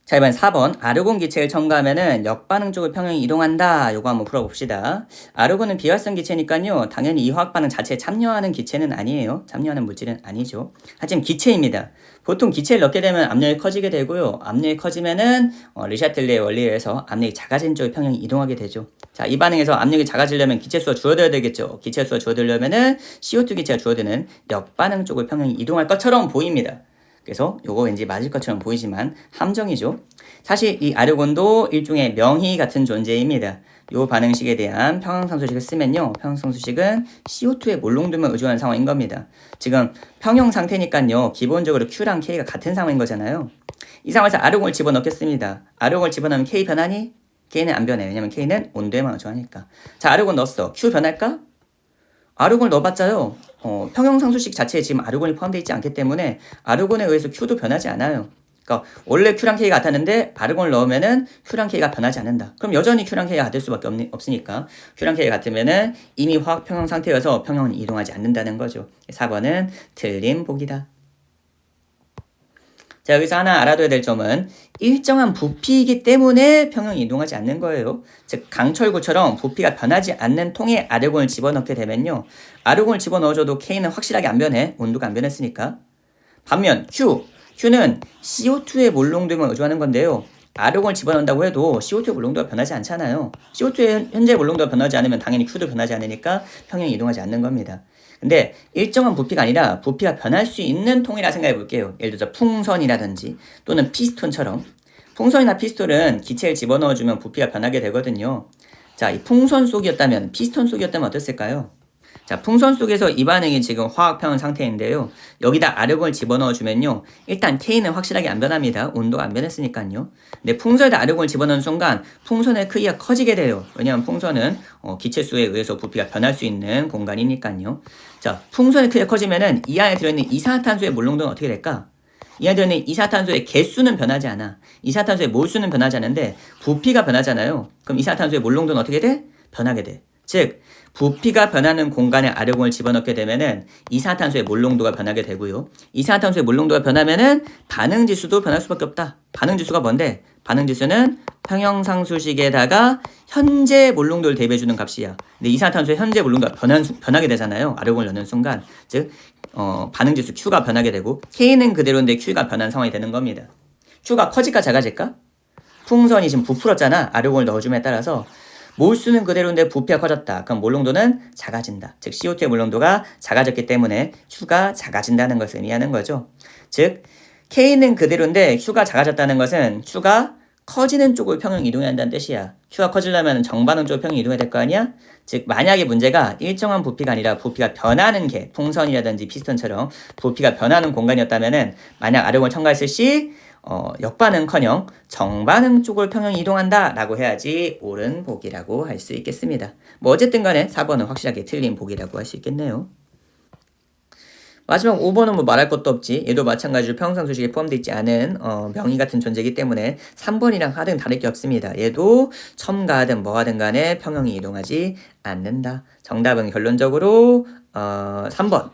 자, 이번 4번 아르곤 기체를 첨가하면은 역반응 쪽을 평형이 이동한다. 요거 한번 풀어봅시다. 아르곤은 비활성 기체니까요. 당연히 이 화학반응 자체에 참여하는 기체는 아니에요. 참여하는 물질은 아니죠. 하지만 기체입니다. 보통 기체를 넣게 되면 압력이 커지게 되고요. 압력이 커지면은 르샤틀레의 원리에 의해서 압력이 작아진 쪽에 평형이 이동하게 되죠. 자, 이 반응에서 압력이 작아지려면 기체수가 줄어들어야 되겠죠. 기체수가 줄어들려면은 CO2 기체가 줄어드는 역반응 쪽을 평형이 이동할 것처럼 보입니다. 그래서 요거 왠지 맞을 것처럼 보이지만 함정이죠. 사실 이 아르곤도 일종의 명희 같은 존재입니다. 요 반응식에 대한 평형상수식을 쓰면요. 평형상수식은 CO2의 몰롱도면 의존하는 상황인 겁니다. 지금 평형 상태니까요. 기본적으로 Q랑 K가 같은 상황인 거잖아요. 이 상황에서 아르곤을 집어넣겠습니다. 아르곤을 집어넣으면 K 변하니? K는 안 변해. 왜냐면 K는 온도에만 의존하니까. 자, 아르곤 넣었어. Q 변할까? 아르곤을 넣어봤자요. 평형상수식 자체에 지금 아르곤이 포함되어 있지 않기 때문에 아르곤에 의해서 Q도 변하지 않아요. 그러니까 원래 Q랑 K가 같았는데 아르곤을 넣으면은 Q랑 K가 변하지 않는다. 그럼 여전히 Q랑 K가 같을 수밖에 없으니까 Q랑 K가 같으면은 이미 화학 평형 상태여서 평형은 이동하지 않는다는 거죠. 4번은 틀린 보기다. 자, 여기서 하나 알아둬야 될 점은 일정한 부피이기 때문에 평형이 이동하지 않는 거예요. 즉 강철구처럼 부피가 변하지 않는 통에 아르곤을 집어넣게 되면요. 아르곤을 집어넣어줘도 K는 확실하게 안 변해. 온도가 안 변했으니까. 반면 Q는 CO2의 몰롱도만 의존하는 건데요. 아르곤을 집어넣는다고 해도 CO2의 몰롱도가 변하지 않잖아요. CO2의 현재 몰롱도가 변하지 않으면 당연히 Q도 변하지 않으니까 평형이 이동하지 않는 겁니다. 근데 일정한 부피가 아니라 부피가 변할 수 있는 통이라 생각해 볼게요. 예를 들어서 풍선이라든지 또는 피스톤처럼. 풍선이나 피스톤은 기체를 집어넣어주면 부피가 변하게 되거든요. 자, 이 풍선 속이었다면, 피스톤 속이었다면 어땠을까요? 자, 풍선 속에서 이 반응이 지금 화학평형 상태인데요. 여기다 아르곤을 집어넣어주면요. 일단 K는 확실하게 안 변합니다. 온도가 안 변했으니까요. 근데 풍선에다 아르곤을 집어넣는 순간 풍선의 크기가 커지게 돼요. 왜냐하면 풍선은 기체수에 의해서 부피가 변할 수 있는 공간이니까요. 자, 풍선의 크기가 커지면은 이 안에 들어있는 이산화탄소의 몰롱도는 어떻게 될까? 이 안에 들어있는 이산화탄소의 개수는 변하지 않아. 이산화탄소의 몰수는 변하지 않는데 부피가 변하잖아요. 그럼 이산화탄소의 몰롱도는 어떻게 돼? 변하게 돼. 즉 부피가 변하는 공간에 아르곤을 집어넣게 되면은 이산화탄소의 몰롱도가 변하게 되고요. 이산화탄소의 몰롱도가 변하면은 반응지수도 변할 수밖에 없다. 반응지수가 뭔데? 반응지수는 평형상수식에다가 현재 몰롱도를 대비해주는 값이야. 근데 이산화탄소의 현재 몰롱도가 변하게 되잖아요. 아르곤을 넣는 순간. 즉 반응지수 Q가 변하게 되고 K는 그대로인데 Q가 변한 상황이 되는 겁니다. Q가 커질까 작아질까? 풍선이 지금 부풀었잖아. 아르곤을 넣어줌에 따라서 몰수는 그대로인데 부피가 커졌다. 그럼 몰롱도는 작아진다. 즉 CO2의 몰롱도가 작아졌기 때문에 Q가 작아진다는 것을 의미하는 거죠. 즉 K는 그대로인데 Q가 작아졌다는 것은 Q가 커지는 쪽으로 평형 이동해야 한다는 뜻이야. Q가 커지려면 정반응 쪽으로 평형 이동해야 될 거 아니야? 즉 만약에 문제가 일정한 부피가 아니라 부피가 변하는 게 풍선이라든지 피스톤처럼 부피가 변하는 공간이었다면은 만약 아르곤을 첨가했을 시 역반응커녕 정반응 쪽을 평형이 이동한다 라고 해야지 옳은 보기라고 할 수 있겠습니다. 뭐 어쨌든 간에 4번은 확실하게 틀린 보기라고 할 수 있겠네요. 마지막 5번은 뭐 말할 것도 없지. 얘도 마찬가지로 평형상수식에 포함되어 있지 않은 명의 같은 존재이기 때문에 3번이랑 하등 다를 게 없습니다. 얘도 첨가하든 뭐하든 간에 평형이 이동하지 않는다. 정답은 결론적으로 3번.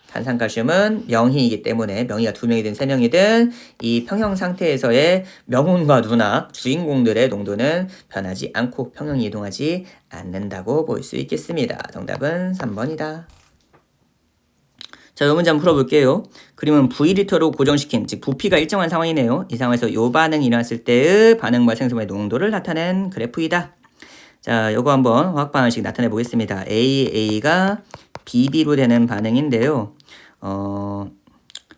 탄산칼슘은 명희이기 때문에 명희가 2명이든 3명이든 이 평형 상태에서의 명운과 누나 주인공들의 농도는 변하지 않고 평형이 이동하지 않는다고 볼 수 있겠습니다. 정답은 3번이다. 자, 이 문제 한번 풀어볼게요. 그림은 V리터로 고정시킨, 즉 부피가 일정한 상황이네요. 이 상황에서 요 반응이 일어났을 때의 반응과 생성물의 농도를 나타낸 그래프이다. 자, 요거 한번 화학 반응식 나타내 보겠습니다. AA가 BB로 되는 반응인데요.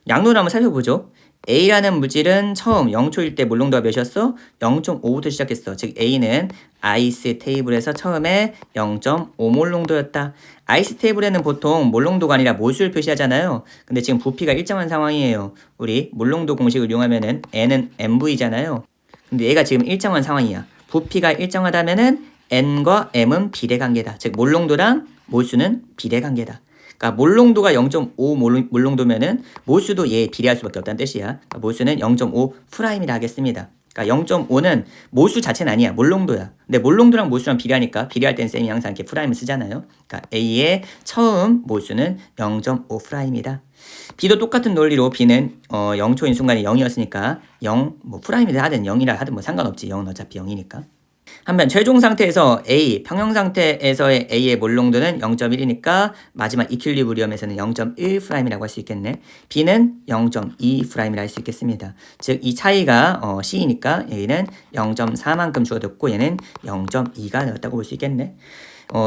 양론을 한번 살펴보죠. A라는 물질은 처음 0초일 때 몰롱도가 몇이었어? 0.5부터 시작했어. 즉 A는 아이스 테이블에서 처음에 0.5몰롱도였다. 아이스 테이블에는 보통 몰롱도가 아니라 몰수를 표시하잖아요. 근데 지금 부피가 일정한 상황이에요. 우리 몰롱도 공식을 이용하면은 N은 MV잖아요. 근데 얘가 지금 일정한 상황이야. 부피가 일정하다면은 N과 M은 비례관계다. 즉 몰롱도랑 몰수는 비례관계다. 그러니까 몰롱도가 0.5 몰롱도면은 몰수도 얘에 비례할 수밖에 없다는 뜻이야. 그러니까 몰수는 0.5 프라임이라 하겠습니다. 그러니까 0.5는 몰수 자체는 아니야. 몰롱도야. 근데 몰롱도랑 몰수랑 비례하니까 비례할 땐 쌤이 항상 이렇게 프라임을 쓰잖아요. 그러니까 A의 처음 몰수는 0.5 프라임이다. B도 똑같은 논리로 B는 0초인 순간에 0이었으니까 0, 뭐 프라임이라 하든 0이라 하든 뭐 상관없지. 0은 어차피 0이니까. 한편 최종 상태에서 A, 평형 상태에서의 A의 몰롱도는 0.1이니까 마지막 이퀄리브리엄에서는 0.1'이라고 할 수 있겠네. B는 0.2'이라 할 수 있겠습니다. 즉 이 차이가 C이니까 A는 0.4만큼 주어졌고 얘는 0.2가 되었다고 볼 수 있겠네.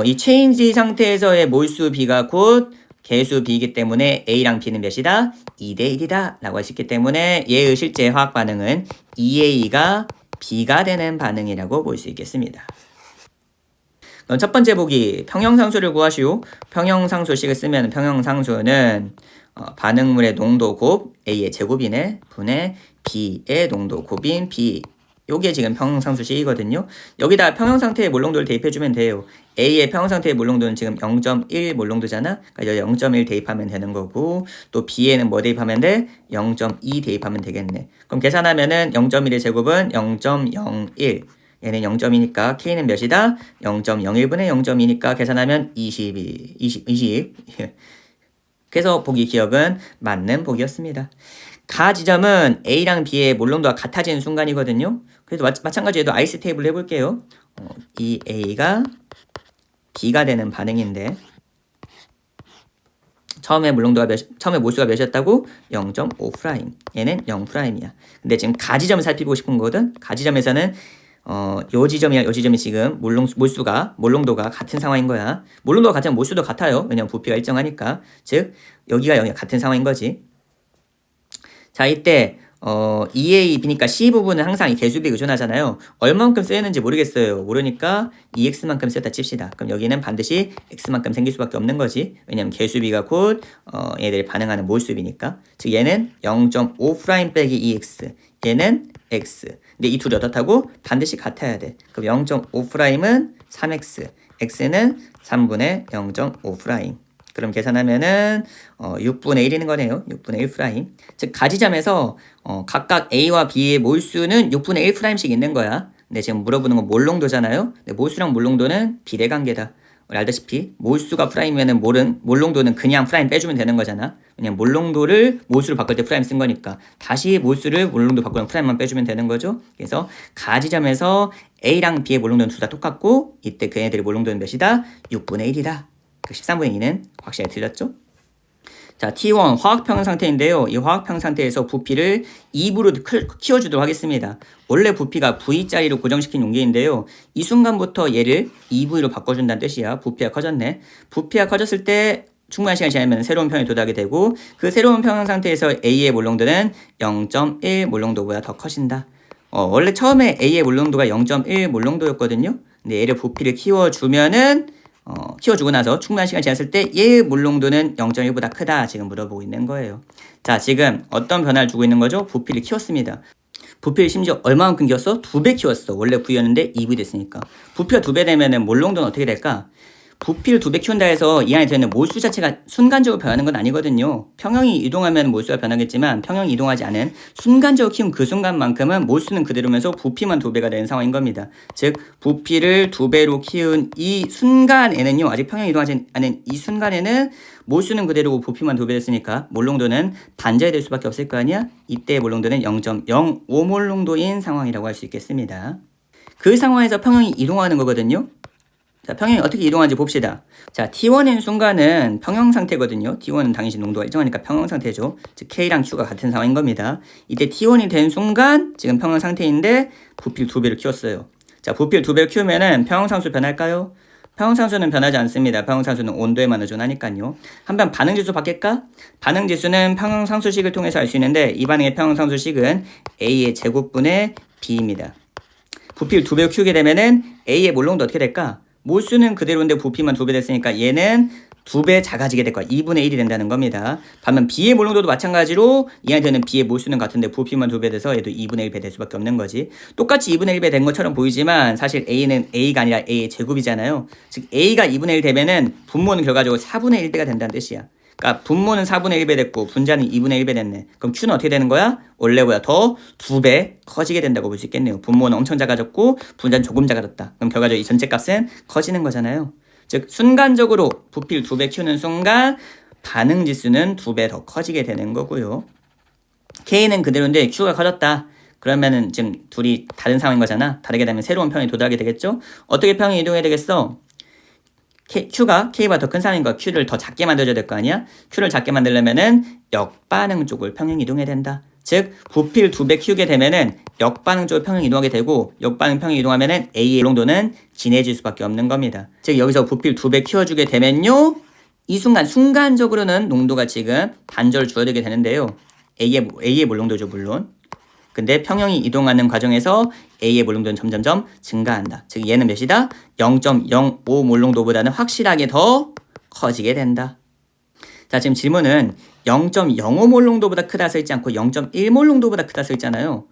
이 체인지 상태에서의 몰수 B가 곧 개수 B이기 때문에 A랑 B는 몇이다? 2대1이다 라고 할 수 있기 때문에 얘의 실제 화학 반응은 2A가 B가 되는 반응이라고 볼 수 있겠습니다. 그럼 첫 번째 보기 평형상수를 구하시오. 평형상수식을 쓰면 평형상수는 반응물의 농도 곱 A의 제곱이네 분의 B의 농도 곱인 B. 요게 지금 평형상수식이거든요. 여기다 평형상태의 몰롱도를 대입해주면 돼요. A의 평형상태의 몰롱도는 지금 0.1 몰롱도잖아. 그러니까 0.1 대입하면 되는 거고 또 B에는 뭐 대입하면 돼? 0.2 대입하면 되겠네. 그럼 계산하면은 0.1의 제곱은 0.01 얘는 0.2니까 K는 몇이다? 0.01분의 0.2니까 계산하면 20. 그래서 보기 기억은 맞는 보기였습니다. 가 지점은 A랑 B의 몰롱도가 같아지는 순간이거든요. 그래서 마찬가지로 아이스 테이블 해볼게요. 이 A가 B가 되는 반응인데 처음에 몰수가 몇이었다고? 0.5'. 얘는 0'이야. 근데 지금 가 지점을 살피고 싶은 거거든. 가 지점에서는 요 지점이랑 요 지점이 지금 몰롱도가 같은 상황인 거야. 몰롱도가 같으면 몰수도 같아요. 왜냐면 부피가 일정하니까. 즉 여기가 같은 상황인 거지. 자, 이때 EA, B니까 C 부분은 항상 이 개수비에 의존하잖아요. 얼마만큼 쓰였는지 모르겠어요. 모르니까 EX만큼 쓰였다 칩시다. 그럼 여기는 반드시 X만큼 생길 수밖에 없는 거지. 왜냐면 개수비가 곧 얘들이 반응하는 몰수비니까. 즉 얘는 0.5' 빼기 EX. 얘는 X. 근데 이 둘이 어떻다고? 반드시 같아야 돼. 그럼 0.5'은 3X. X는 3분의 0.5'. 그럼 계산하면은 6분의 1이는 거네요. 6분의 1'. 즉 가지점에서 각각 A와 B의 몰수는 6분의 1'씩 있는 거야. 근데 지금 물어보는 건 몰롱도잖아요. 근데 몰수랑 몰롱도는 비례관계다. 우리 알다시피 몰수가 프라임이면은 몰롱도는 그냥 프라임 빼주면 되는 거잖아. 그냥 몰롱도를 몰수로 바꿀 때 프라임 쓴 거니까 다시 몰수를 몰롱도 바꾸면 프라임만 빼주면 되는 거죠. 그래서 가지점에서 A랑 B의 몰롱도는 둘 다 똑같고 이때 그 애들의 몰롱도는 몇이다? 6분의 1이다. 13분의 2는 확실히 틀렸죠? 자, T1 화학평형 상태인데요. 이 화학평형 상태에서 부피를 2V로 키워주도록 하겠습니다. 원래 부피가 V자리로 고정시킨 용기인데요. 이 순간부터 얘를 2V로 바꿔준다는 뜻이야. 부피가 커졌네. 부피가 커졌을 때 충분한 시간이 지나면 새로운 평에 도달하게 되고 그 새로운 평형 상태에서 A의 몰롱도는 0.1 몰롱도보다 더 커진다. 원래 처음에 A의 몰롱도가 0.1 몰롱도였거든요. 근데 얘를 부피를 키워주고 나서 충분한 시간이 지났을 때 얘의 몰롱도는 0.1보다 크다 지금 물어보고 있는 거예요. 자, 지금 어떤 변화를 주고 있는 거죠? 부피를 키웠습니다. 부피를 심지어 얼마만큼 키웠어? 2배 키웠어. 원래 V였는데 2V 됐으니까. 부피가 2배 되면은 몰롱도는 어떻게 될까? 부피를 2배 키운다 해서 이 안에 들어있는 몰수 자체가 순간적으로 변하는 건 아니거든요. 평형이 이동하면 몰수가 변하겠지만 평형이 이동하지 않은 순간적으로 키운 그 순간만큼은 몰수는 그대로면서 부피만 2배가 되는 상황인 겁니다. 즉 부피를 2배로 키운 이 순간에는요. 아직 평형이 이동하지 않은 이 순간에는 몰수는 그대로고 부피만 2배 됐으니까 몰롱도는 반자이 될 수밖에 없을 거 아니야. 이때 몰롱도는 0.05 몰롱도인 상황이라고 할 수 있겠습니다. 그 상황에서 평형이 이동하는 거거든요. 자, 평형이 어떻게 이동하는지 봅시다. 자, T1인 순간은 평형 상태거든요. T1은 당연히 농도가 일정하니까 평형 상태죠. 즉 K랑 Q가 같은 상황인 겁니다. 이때 T1이 된 순간 지금 평형 상태인데 부피를 2배로 키웠어요. 자, 부피를 2배로 키우면은 평형상수 변할까요? 평형상수는 변하지 않습니다. 평형상수는 온도에만 의존하니까요. 한번 반응지수 바뀔까? 반응지수는 평형상수식을 통해서 알 수 있는데 이 반응의 평형상수식은 A의 제곱분의 B입니다. 부피를 2배로 키우게 되면은 A의 몰롱도 어떻게 될까? 몰수는 그대로인데 부피만 2배 됐으니까 얘는 2배 작아지게 될 거야. 2분의 1이 된다는 겁니다. 반면 B의 몰롱도도 마찬가지로 이 안에 드는 B의 몰수는 같은데 부피만 2배 돼서 얘도 2분의 1배 될 수밖에 없는 거지. 똑같이 2분의 1배 된 것처럼 보이지만 사실 A는 A가 아니라 A의 제곱이잖아요. 즉 A가 2분의 1 되면은 분모는 결과적으로 4분의 1배가 된다는 뜻이야. 그러니까 분모는 4분의 1배 됐고 분자는 2분의 1배 됐네. 그럼 Q는 어떻게 되는 거야? 원래보다 더 2배 커지게 된다고 볼 수 있겠네요. 분모는 엄청 작아졌고 분자는 조금 작아졌다. 그럼 결과적으로 이 전체 값은 커지는 거잖아요. 즉 순간적으로 부피를 2배 키우는 순간 반응 지수는 2배 더 커지게 되는 거고요. K는 그대로인데 Q가 커졌다. 그러면은 지금 둘이 다른 상황인 거잖아. 다르게 되면 새로운 평형에 도달하게 되겠죠? 어떻게 평형이 이동해야 되겠어? Q가 K보다 더 큰 상황인 거야. Q를 더 작게 만들어줘야 될 거 아니야? Q를 작게 만들려면은 역반응 쪽을 평형 이동해야 된다. 즉 부피를 2배 키우게 되면은 역반응 쪽을 평형 이동하게 되고 역반응 평형 이동하면은 A의 몰롱도는 진해질 수밖에 없는 겁니다. 즉 여기서 부피를 2배 키워주게 되면요, 이 순간적으로는 농도가 지금 반절 줄어들게 되는데요. A의 몰롱도죠 물론. 근데 평형이 이동하는 과정에서 A의 몰롱도는 점점점 증가한다. 즉 얘는 몇이다? 0.05 몰롱도보다는 확실하게 더 커지게 된다. 자, 지금 질문은 0.05 몰롱도보다 크다 써있지 않고 0.1 몰롱도보다 크다 써있잖아요.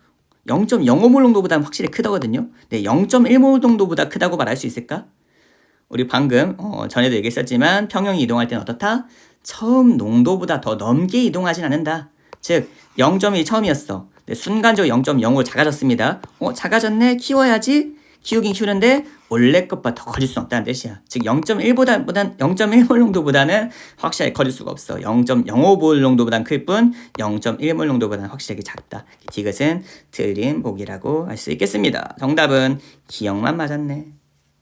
0.05 몰롱도보다는 확실히 크다거든요. 근데 0.1 몰롱도보다 크다고 말할 수 있을까? 우리 방금 전에도 얘기했었지만 평형이 이동할 때는 어떻다? 처음 농도보다 더 넘게 이동하진 않는다. 즉 0.1이 처음이었어. 순간적으로 0.05로 작아졌습니다. 작아졌네? 키워야지. 키우긴 키우는데 원래 것보다 더 커질 수 없다는 뜻이야. 즉 0.1몰 농도보다는 확실하게 커질 수가 없어. 0.05몰 농도보다는 클 뿐 0.1몰 농도보다는 확실하게 작다. 이것은 틀린 보기라고 할 수 있겠습니다. 정답은 기억만 맞았네.